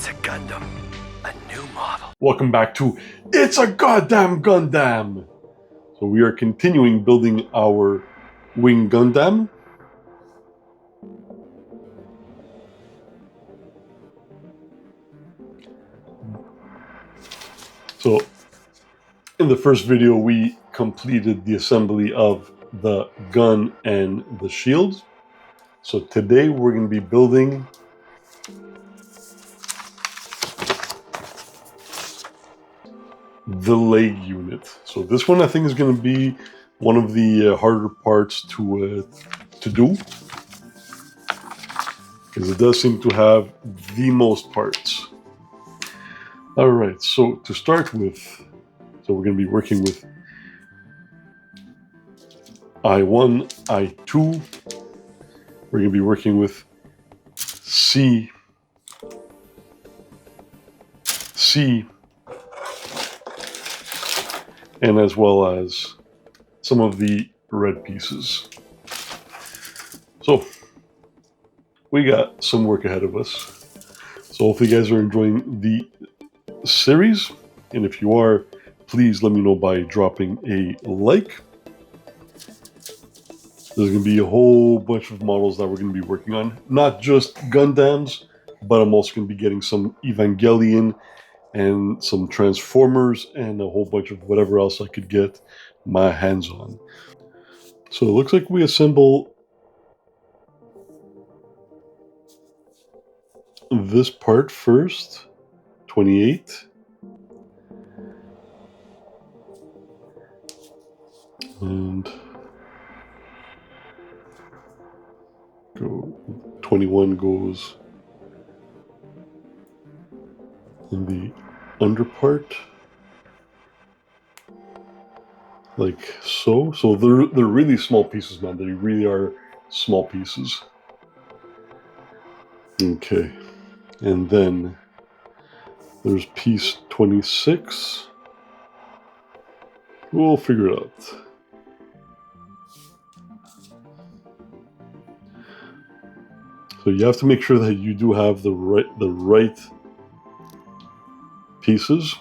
It's a Gundam, a new model. Welcome back to It's a Goddamn Gundam! So we are continuing building our Wing Gundam. So in the first video we completed the assembly of the gun and the shield. So today we're going to be building the leg unit. So this one I think is going to be one of the harder parts to do, because it does seem to have the most parts. Alright, so to start with, so we're going to be working with I1, I2, we're going to be working with C, and as well as some of the red pieces. So we got some work ahead of us. So hopefully you guys are enjoying the series, and if you are, please let me know by dropping a like. There's going to be a whole bunch of models that we're going to be working on, not just Gundams, but I'm also going to be getting some Evangelion and some Transformers and a whole bunch of whatever else I could get my hands on. So it looks like we assemble this part first, 28. And 21 goes in the under part, like so. So they're really small pieces, man. They really are small pieces. Okay, and then there's piece 26. We'll figure it out. So you have to make sure that you do have the right pieces.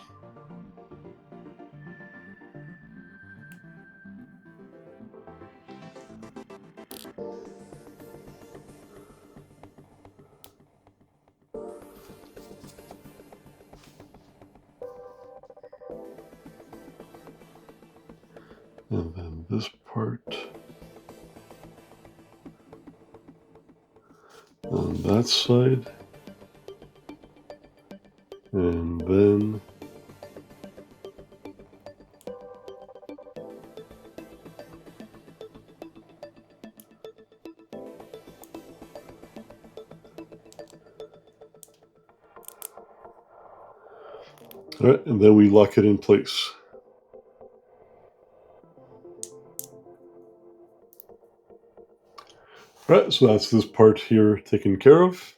And then this part on that side, and then all right, and then we lock it in place. Alright, so that's this part here taken care of.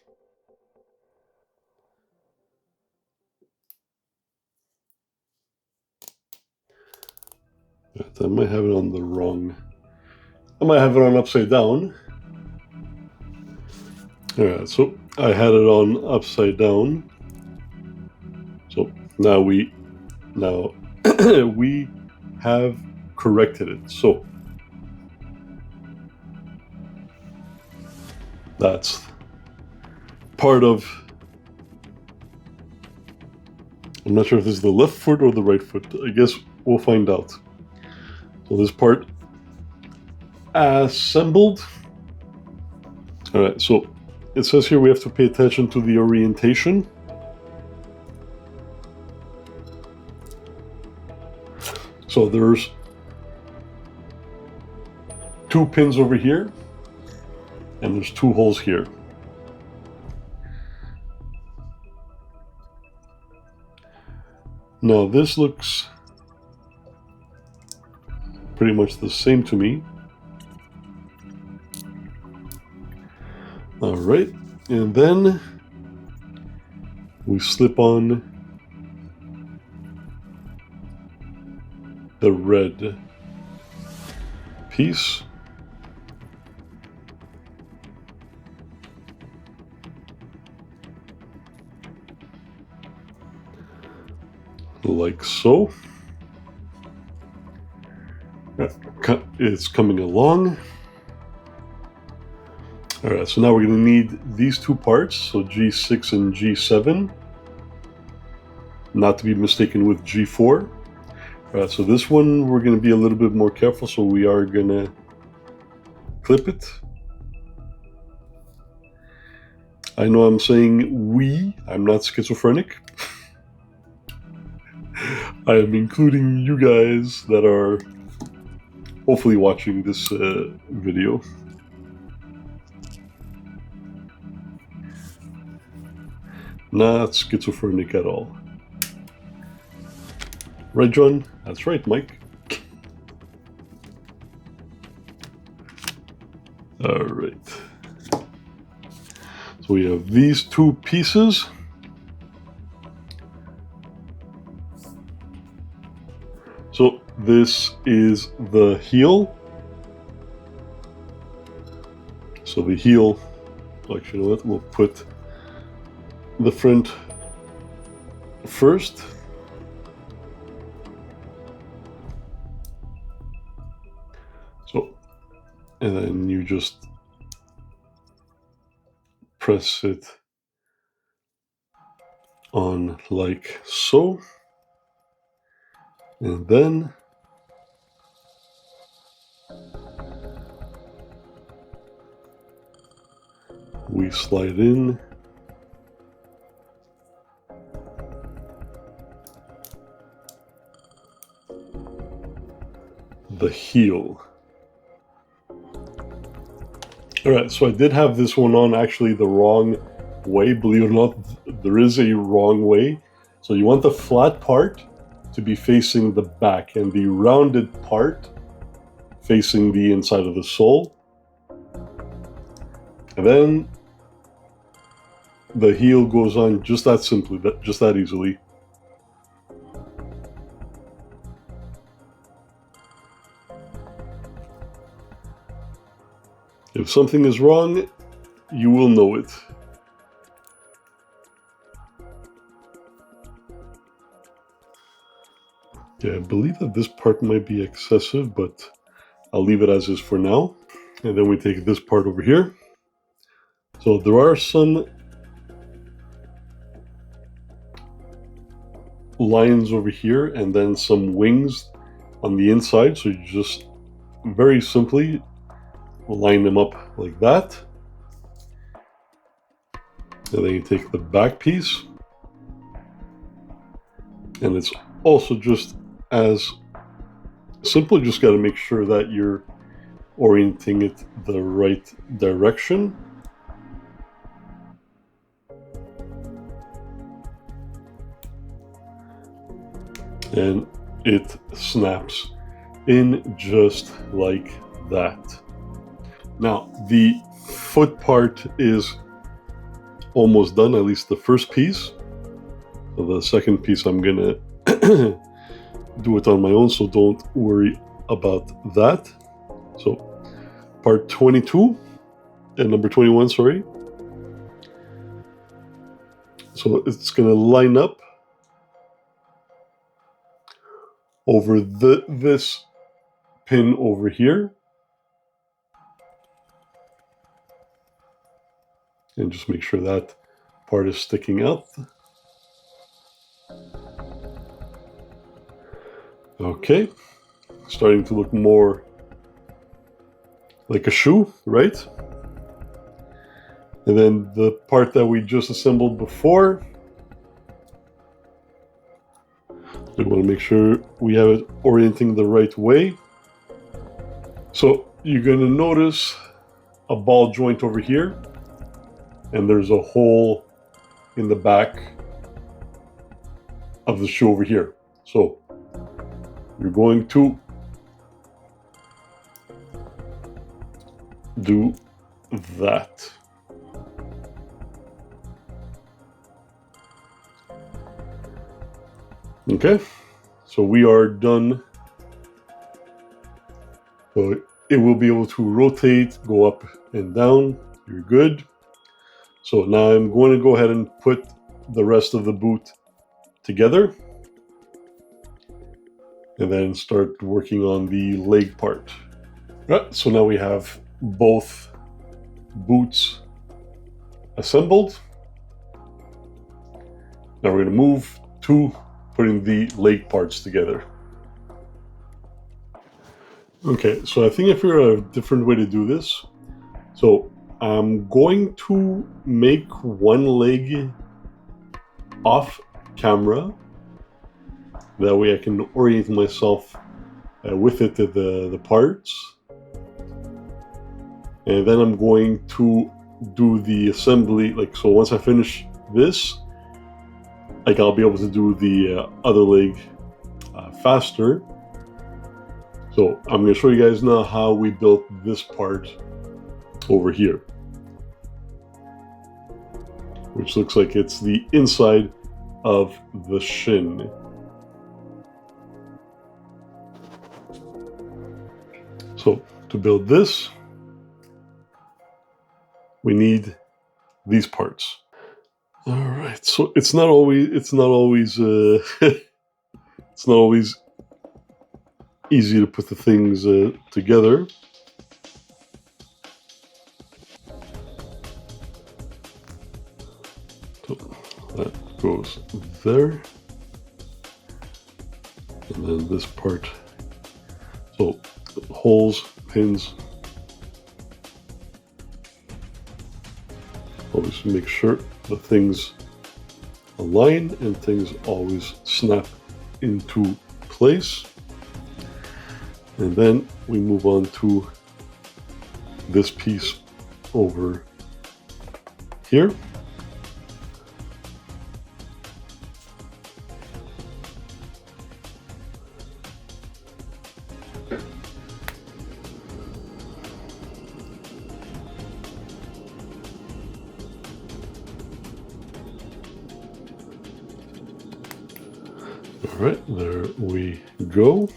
I might have it on the wrong... I might have it on upside down. Alright, so I had it on upside down. So now we have corrected it. So that's part of... I'm not sure if this is the left foot or the right foot. I guess we'll find out. So this part assembled. Alright, so it says here we have to pay attention to the orientation. So there's 2 pins over here, and there's 2 holes here. Now this looks pretty much the same to me. All right, and then we slip on the red piece. like so. It's coming along. Alright, so now we're going to need these two parts, so G6 and G7, not to be mistaken with G4. Alright, so this one we're going to be a little bit more careful, so we are going to clip it. I know I'm saying we, I'm not schizophrenic. I am including you guys that are hopefully watching this video. Not schizophrenic at all. Right, John? That's right, Mike. Alright. So we have these two pieces. So this is the heel. So the heel, actually, you know what? We'll put the front first. So, and then you just press it on like so. And then we slide in the heel. Alright, so I did have this one on actually the wrong way. Believe it or not, there is a wrong way. So you want the flat part to be facing the back and the rounded part facing the inside of the sole. And then the heel goes on just that simply, just that easily. If something is wrong, you will know it. Yeah, I believe that this part might be excessive, but I'll leave it as is for now. And then we take this part over here. So there are some lines over here and then some wings on the inside. So you just very simply line them up like that. And then you take the back piece. And it's also just as simple. You just got to make sure that you're orienting it the right direction. And it snaps in just like that. Now, the foot part is almost done, at least the first piece. So the second piece I'm gonna do it on my own, so don't worry about that. So part 22 and number 21, sorry. So it's gonna line up over this pin over here. And just make sure that part is sticking out. Okay, starting to look more like a shoe, right? And then the part that we just assembled before, we want to make sure we have it orienting the right way. So you're going to notice a ball joint over here, and there's a hole in the back of the shoe over here. So you're going to do that. Okay, so we are done. So it will be able to rotate, go up and down. You're good. So now I'm going to go ahead and put the rest of the boot together. and then start working on the leg part. Right, so now we have both boots assembled. Now we're going to move to putting the leg parts together. Okay, so I think I figured out a different way to do this. So I'm going to make one leg off camera. That way I can orient myself with it to the parts. And then I'm going to do the assembly, like, so once I finish this, like, I'll be able to do the other leg faster. So I'm going to show you guys now how we built this part over here, which looks like it's the inside of the shin. So to build this, we need these parts. All right, so it's not always it's not always easy to put the things together. So that goes there, and then this part. So holes, pins. Always make sure the things align and things always snap into place. And then we move on to this piece over here. All right, there we go.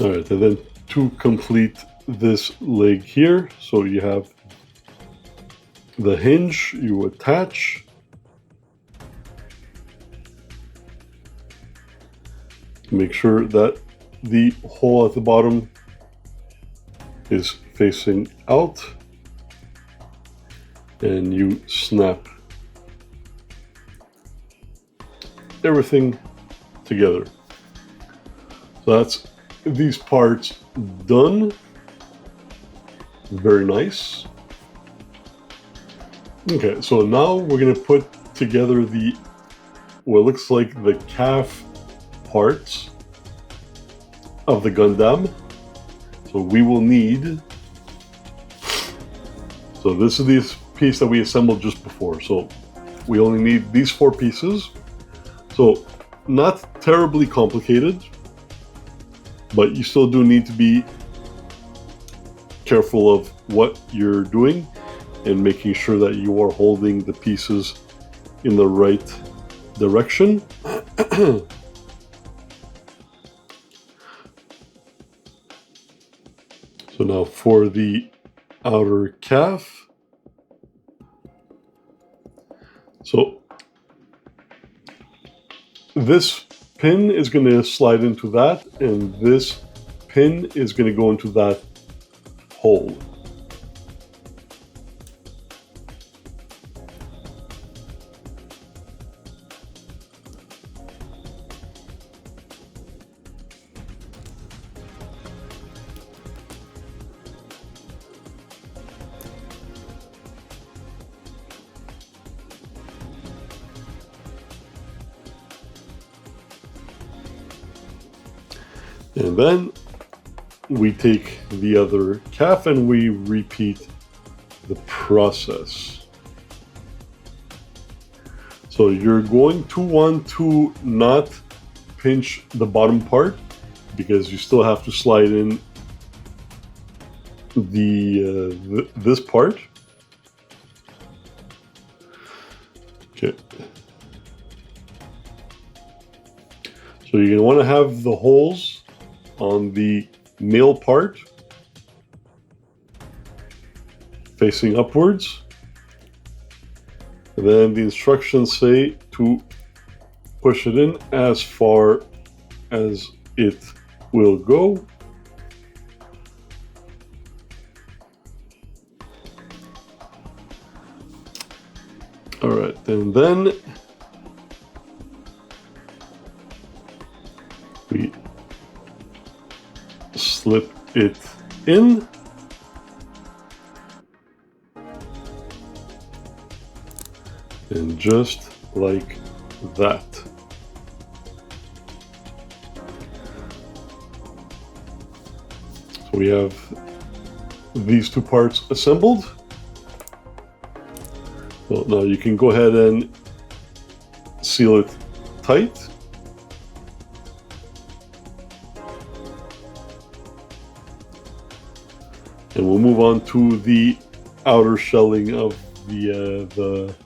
All right, and then to complete this leg here, so you have the hinge you attach. Make sure that the hole at the bottom is facing out, and you snap everything together. So that's these parts done. Very nice. Okay, so now we're going to put together the what looks like the calf parts of the Gundam. So we will need, so this is the piece that we assembled just before. So we only need these 4 pieces. So not terribly complicated, but you still do need to be careful of what you're doing and making sure that you are holding the pieces in the right direction. So now for the outer calf, so this pin is going to slide into that, and this pin is going to go into that hole. And then we take the other calf and we repeat the process. So you're going to want to not pinch the bottom part because you still have to slide in the this part. Okay. So you're going to want to have the holes on the male part facing upwards. And then the instructions say to push it in as far as it will go. All right, and then we slip it in. And just like that. So we have these two parts assembled. So now you can go ahead and seal it tight. And we'll move on to the outer shelling of the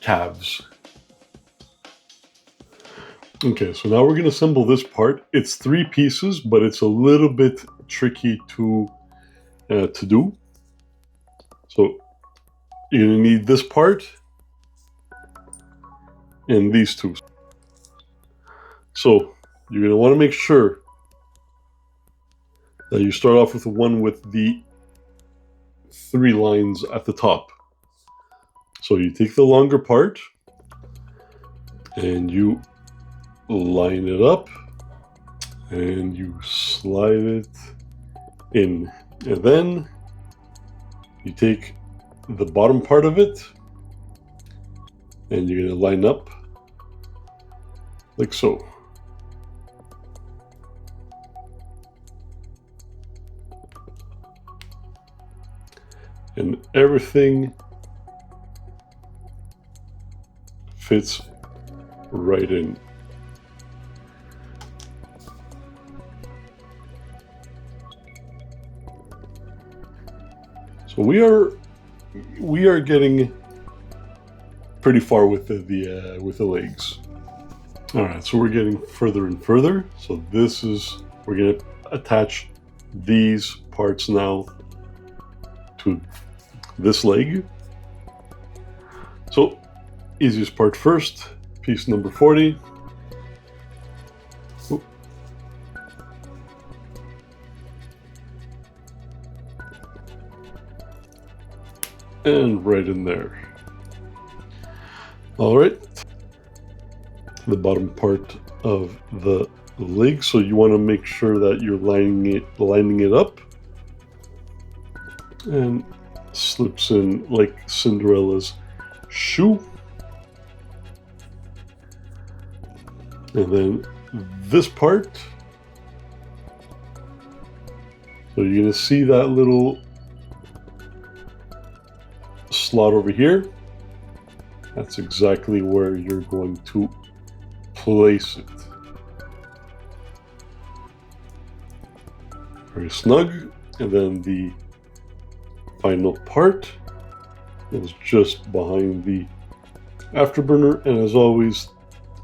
calves. Okay, so now we're going to assemble this part. It's 3 pieces, but it's a little bit tricky to do. So you're going to need this part and these two. So you're going to want to make sure that you start off with the one with the 3 lines at the top. So you take the longer part and you line it up and you slide it in, and then you take the bottom part of it and you're going to line up like so. And everything fits right in. So we are getting pretty far with the legs. All right, so we're getting further and further. So we're going to attach these parts now to this leg. So easiest part first, piece number 40. Oop. And right in there. All right, the bottom part of the leg. So you want to make sure that you're lining it up, and slips in like Cinderella's shoe. And then this part. So you're going to see that little slot over here. That's exactly where you're going to place it. Very snug. And then the final part is just behind the afterburner, and as always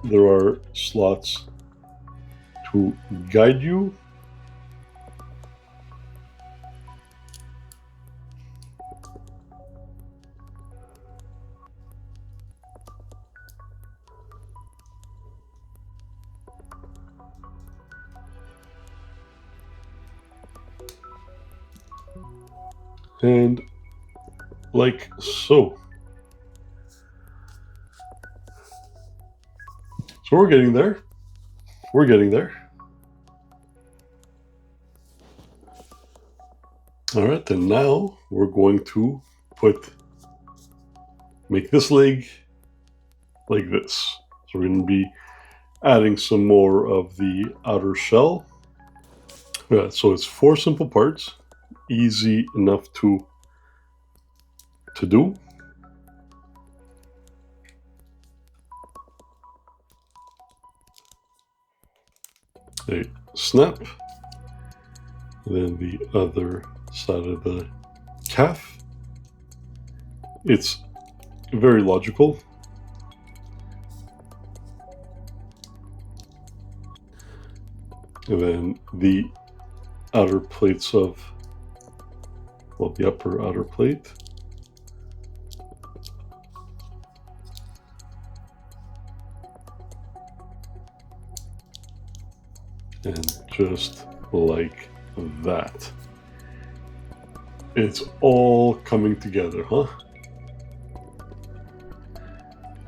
there are slots to guide you. And like so. So we're getting there. We're getting there. All right, then now we're going to make this leg like this. So we're going to be adding some more of the outer shell. Yeah, so it's 4 simple parts, easy enough to do. A snap, then the other side of the calf. It's very logical. And then the outer plates of, well, the upper outer plate. And just like that. It's all coming together, huh?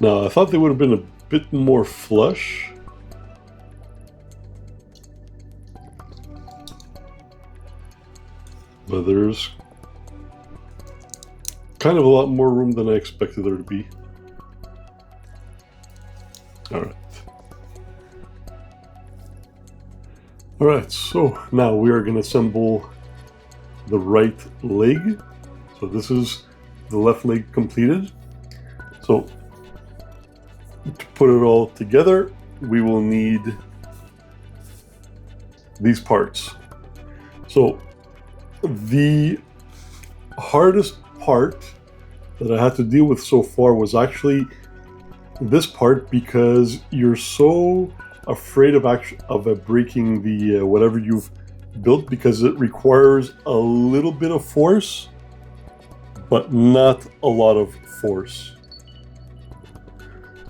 Now, I thought they would have been a bit more flush. But there's kind of a lot more room than I expected there to be. Alright. Alright, so now we are going to assemble the right leg. So this is the left leg completed. So to put it all together, we will need these parts. So the hardest part that I had to deal with so far was actually this part, because you're so afraid of breaking the whatever you've built, because it requires a little bit of force, but not a lot of force.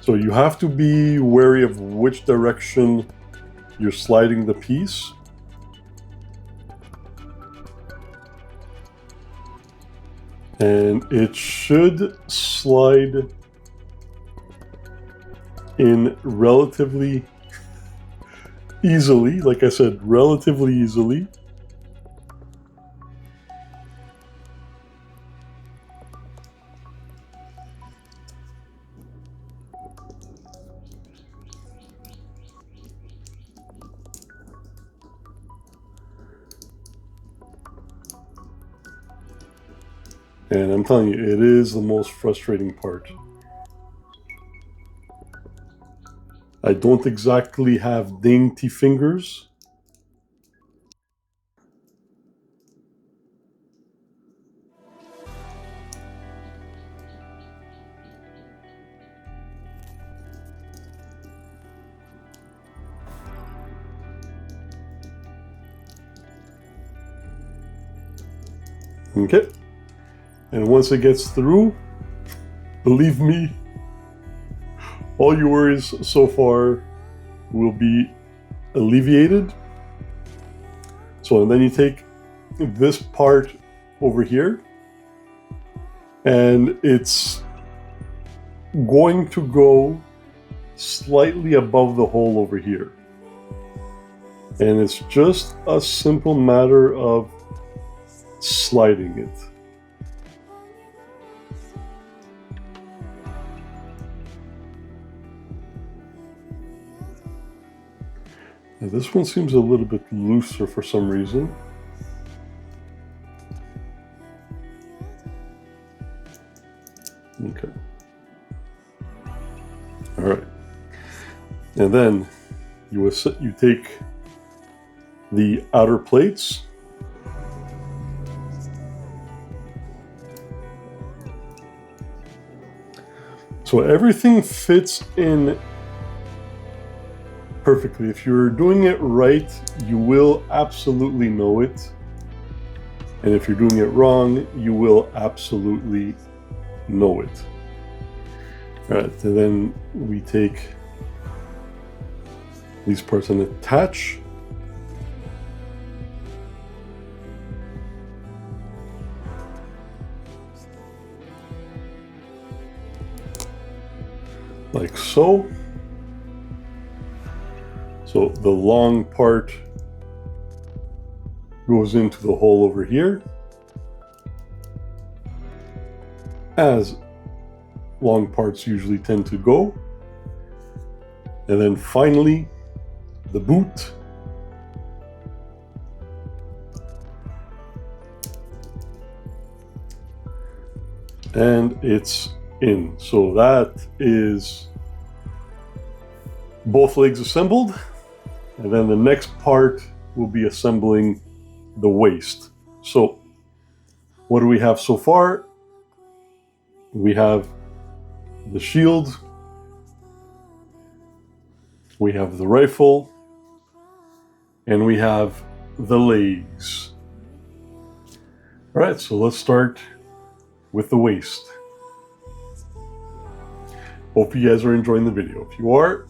So you have to be wary of which direction you're sliding the piece. And it should slide in relatively easily. Like I said, relatively easily. And I'm telling you, it is the most frustrating part. I don't exactly have dainty fingers. Okay. And once it gets through, believe me, all your worries so far will be alleviated. So, and then you take this part over here, and it's going to go slightly above the hole over here. And it's just a simple matter of sliding it. Now this one seems a little bit looser for some reason. Okay. All right. And then you take the outer plates, so everything fits in perfectly. If you're doing it right, you will absolutely know it. And if you're doing it wrong, you will absolutely know it. All right, and then we take these parts and attach. Like so. So the long part goes into the hole over here, as long parts usually tend to go. And then finally, the boot. And it's in. So that is both legs assembled. And then the next part will be assembling the waist. So what do we have so far? We have the shield, we have the rifle, and we have the legs. All right, so let's start with the waist. Hope you guys are enjoying the video. If you are,